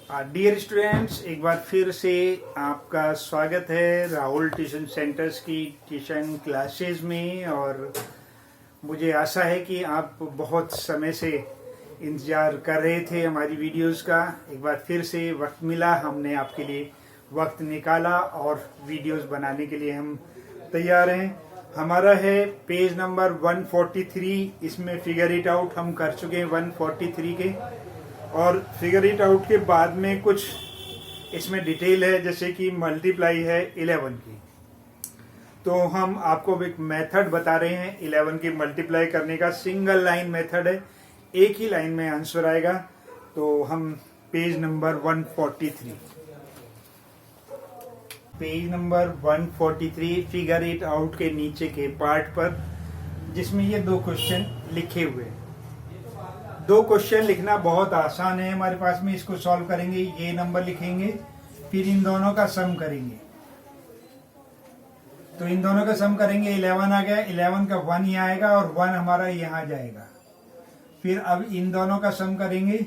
Dear students, एक बार फिर से आपका स्वागत है राहुल ट्यूशन सेंटर्स की ट्यूशन क्लासेस में। और मुझे आशा है कि आप बहुत समय से इंतज़ार कर रहे थे हमारी वीडियोस का। एक बार फिर से वक्त मिला, हमने आपके लिए वक्त निकाला और वीडियोस बनाने के लिए हम तैयार हैं। हमारा है पेज नंबर 143। इसमें फिगर इट आउट हम कर चुके हैं 143 के, और फिगर इट आउट के बाद में कुछ इसमें डिटेल है, जैसे कि मल्टीप्लाई है 11 की। तो हम आपको एक मेथड बता रहे हैं 11 की मल्टीप्लाई करने का। सिंगल लाइन मेथड है, एक ही लाइन में आंसर आएगा। तो हम page number 143 figure it out के नीचे के पार्ट पर, जिसमें ये दो क्वेश्चन लिखे हुए हैं। दो क्वेश्चन लिखना बहुत आसान है हमारे पास में। इसको सॉल्व करेंगे, ये नंबर लिखेंगे, फिर इन दोनों का सम करेंगे। तो इन दोनों का सम करेंगे, 11 आ गया, 11 का 1 यहाँ आएगा और 1 हमारा यहाँ जाएगा। फिर अब इन दोनों का सम करेंगे,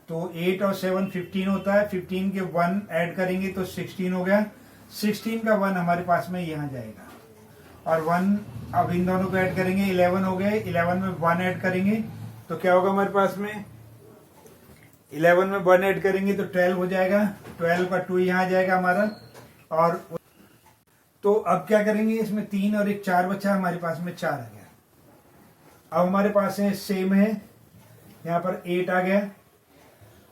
तो 8 और 7 15 होता है। 15 के 1 ऐड करेंगे तो 16 हो गया। 16 का 1 हमारे पास में यहाँ जाएगा और 1 अब इन दोनों को ऐड करेंगे, 11 हो गए। 11 में 1 ऐड करेंगे तो क्या होगा हमारे पास में, 11 में 1 ऐड करेंगे तो 12 हो जाएगा। 12 का 2 यहाँ जाएगा हमारा। और तो अब क्या करेंगे, इसमें 3 और एक 4 बचा, हमारे पास में 4 आ गया। अब हमारे पास है सेम है, यहाँ पर 8 आ गया।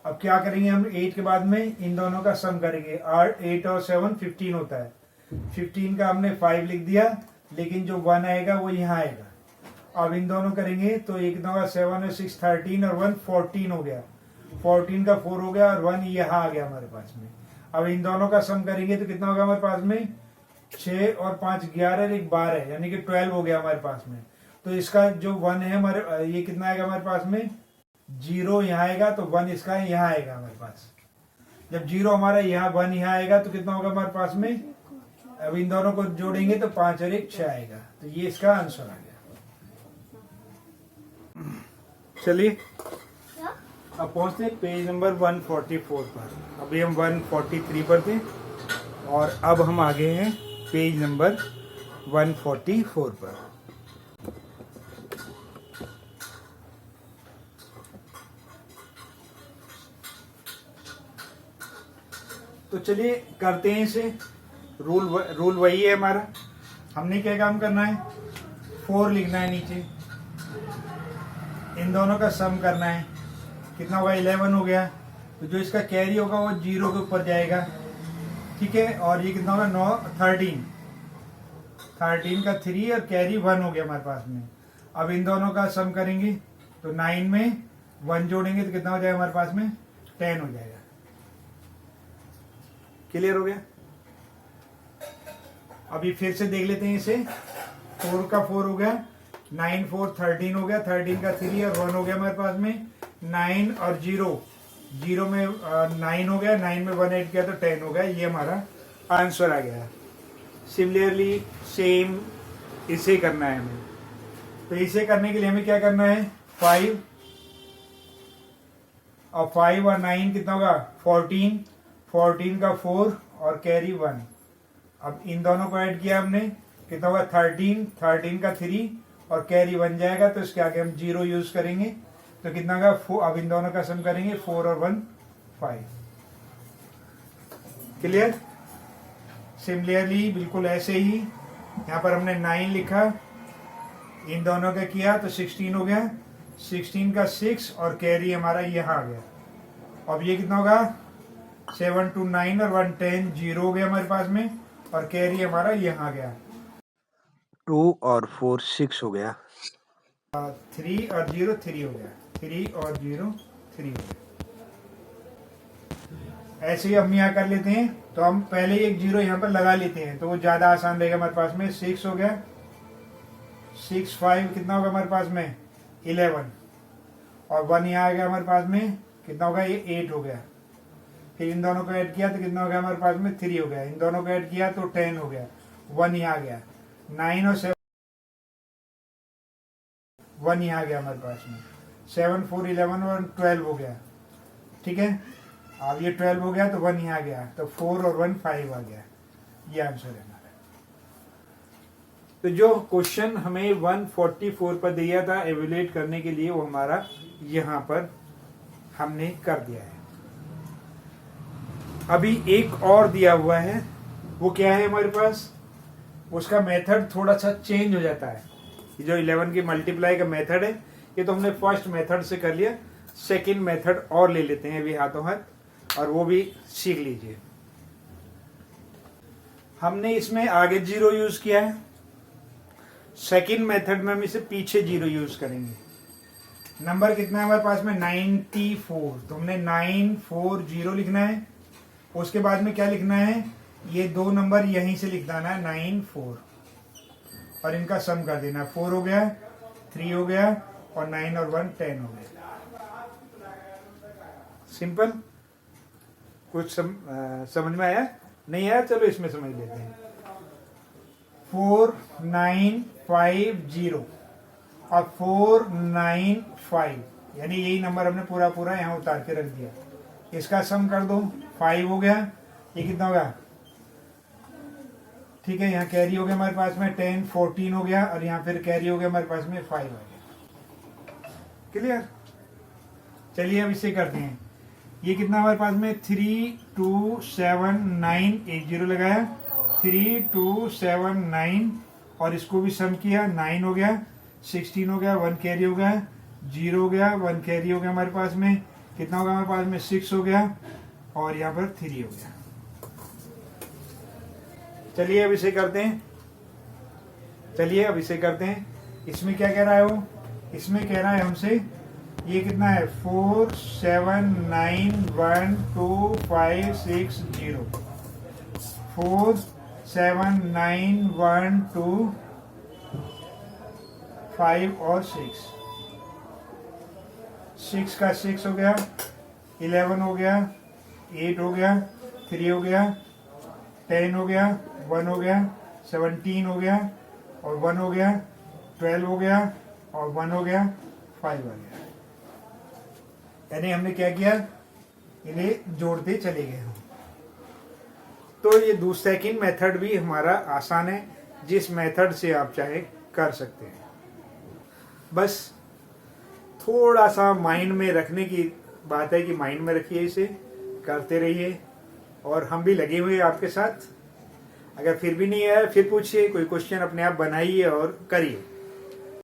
अब क्या करेंगे, हम 8 के बाद में इन दोनों का सम करेंगे। 8 और 7 15 होता है। 15 का हमने 5 लिख दिया, लेकिन जो 1 आएगा वो यहाँ आएगा। अब इन दोनों करेंगे तो एक होगा 7 और 6 13 और 1 14 हो गया। 14 का 4 हो गया और 1 यहाँ आ गया हमारे पास में। अब इन दोनों का सम करेंगे तो कितना होगा हमारे पास में, 6 और 5 11 और 1 12, यानी कि 12 हो गया हमारे पास में। तो इसका जो 1 है हमारे, ये कितना आएगा हमारे पास में, 0 यहाँ आएगा, तो 1 इसका यहाँ आएगा हमारे पास। जब 0 हमारा यहाँ 1 यहाँ आएगा तो कितना होगा हमारे पास में, अब इन दोनों को जोड़ेंगे तो 5 और 1 6 आएगा। तो ये इसका आंसर आ गया। चलिए अब पहुंचते हैं पेज नंबर 144 पर। अभी हम 143 पर थे और अब हम आ गए हैं पेज नंबर 144 पर। तो चलिए करते हैं इसे। रूल वही है हमारा। हमने क्या काम करना है, 4 लिखना है नीचे, इन दोनों का सम करना है। कितना होगा, 11 हो गया। तो जो इसका कैरी होगा वो 0 के ऊपर जाएगा, ठीक है। और ये कितना होगा, 9 13 का 3 और कैरी 1 हो गया हमारे पास में। अब इन दोनों का सम करेंगे तो 9 में 1 जोड़ेंगे तो कितना हो जाएगा हमारे पास में, 10 हो जाएगा। क्लियर हो गया। अभी फिर से देख लेते हैं इसे। 4 का 4 हो गया, 9 4 13 हो गया। 13 का 3 और 1 हो गया हमारे पास में। 9 और 0 में 9 हो गया, 9 में 1 ऐड किया तो 10 हो गया। ये हमारा आंसर आ गया। सिमिलरली सेम इसे करना है हमें। तो इसे करने के लिए हमें क्या करना है, 5 और 5 और 9 कितना होगा, 14। 14 का 4 और कैरी 1। अब इन दोनों को ऐड किया हमने, कितना होगा 13 का 3 और कैरी 1 जाएगा। तो इसके आगे हम 0 यूज करेंगे तो कितना होगा, अब इन दोनों का सम करेंगे, 4 और 1 5। क्लियर। सिमिलरली बिल्कुल ऐसे ही यहाँ पर हमने 9 लिखा, इन दोनों का किया तो 16 हो गया। 16 का 6 और कैरी हमारा यहाँ आ गया। अब ये कितना होगा, 7 2 9 और 1 10, 0 हो गया हमारे पास में और कैरी हमारा यहाँ आ गया। 2 और 4 6 हो गया। 3 और 0 3 हो गया। 3 और 0 3 हो गया। ऐसे ही हम यहाँ कर लेते हैं। तो हम पहले एक 0 यहाँ पर लगा लेते हैं तो वो ज़्यादा आसान रहेगा हमारे पास में। 6 हो गया, 6 5 कितना होगा हमारे पास में, 11 और 1 यहाँ आ गया हमारे पास में, कितना होगा, ये 8 हो गया। फिर इन दोनों को ऐड किया तो कितना हो गया हमारे पास में, 3 हो गया। इन दोनों को ऐड किया तो 10 हो गया। 1 यहाँ आ गया। 9 और 7 1 यहाँ आ गया हमारे पास में। 7 4 11 और 12 हो गया, ठीक है। अब ये 12 हो गया तो 1 यहाँ गया, तो 4 और 1 5 आ गया। ये आंसर है हमारा। तो जो क्वेश्चन हमें 144 पर दिया था एवेल्यूएट करने के लिए, वो हमारा यहाँ पर हमने कर दिया है। अभी एक और दिया हुआ है, वो क्या है हमारे पास, उसका मेथड थोड़ा सा चेंज हो जाता है। ये जो 11 की मल्टीप्लाई का मेथड है, ये तो हमने फर्स्ट मेथड से कर लिया, सेकंड मेथड और ले लेते हैं अभी हाथों हाथ, और वो भी सीख लीजिए। हमने इसमें आगे 0 यूज किया है, सेकंड मेथड में हम इसे पीछे 0 यूज करेंगे। नंबर कितना है हमारे पास में, 94, तो हमने 940 लिखना है। उसके बाद में क्या लिखना है, ये 2 नंबर यहीं से लिख देना है 94, और इनका सम कर देना। 4 हो गया, 3 हो गया, और 9 और 1 10 हो गया। सिंपल। कुछ समझ में आया? नहीं आया? चलो इसमें समझ लेते हैं। 4950 और 495, यानी यही नंबर हमने पूरा पूरा यहाँ उतार के रख दिया। इसका सम कर दो, 5 हो गया, ये कितना होगा, ठीक है, यहाँ कैरी हो गया हमारे पास में 10, 14 हो गया, और यहाँ फिर कैरी हो गया हमारे पास में 5 हो गया। क्लियर? चलिए अब इसे करते हैं। ये कितना हमारे पास में, 3279, एक 0 लगाया, 3279, और इसको भी सम किया, 9 हो गया, 16 हो गया, 1 कैरी हो गया, 0 हो गया, 1 कैरी हो गया हमारे पास में, कितना होगा हमारे पास में, 6 हो गया, और यहाँ पर 3 हो गया। चलिए अब इसे करते हैं। इसमें क्या कह रहा है वो, इसमें कह रहा है हमसे, ये कितना है, 47912560, 479125 और 6 का 6 हो गया, 11 हो गया, 8 हो गया, 3 हो गया, 10 हो गया, 1 हो गया, 17 हो गया, और 1 हो गया, 12 हो गया, और 1 हो गया, 5 हो गया। यानी हमने क्या किया, इन्हें जोड़ते चले गए हम। तो ये सेकंड मेथड भी हमारा आसान है, जिस मेथड से आप चाहे कर सकते हैं। बस थोड़ा सा माइंड में रखने की बात है कि माइंड में रखिए, इसे करते रहिए, और हम भी लगे हुए हैं आपके साथ। अगर फिर भी नहीं आया, फिर पूछिए, कोई क्वेश्चन अपने आप बनाइए और करिए।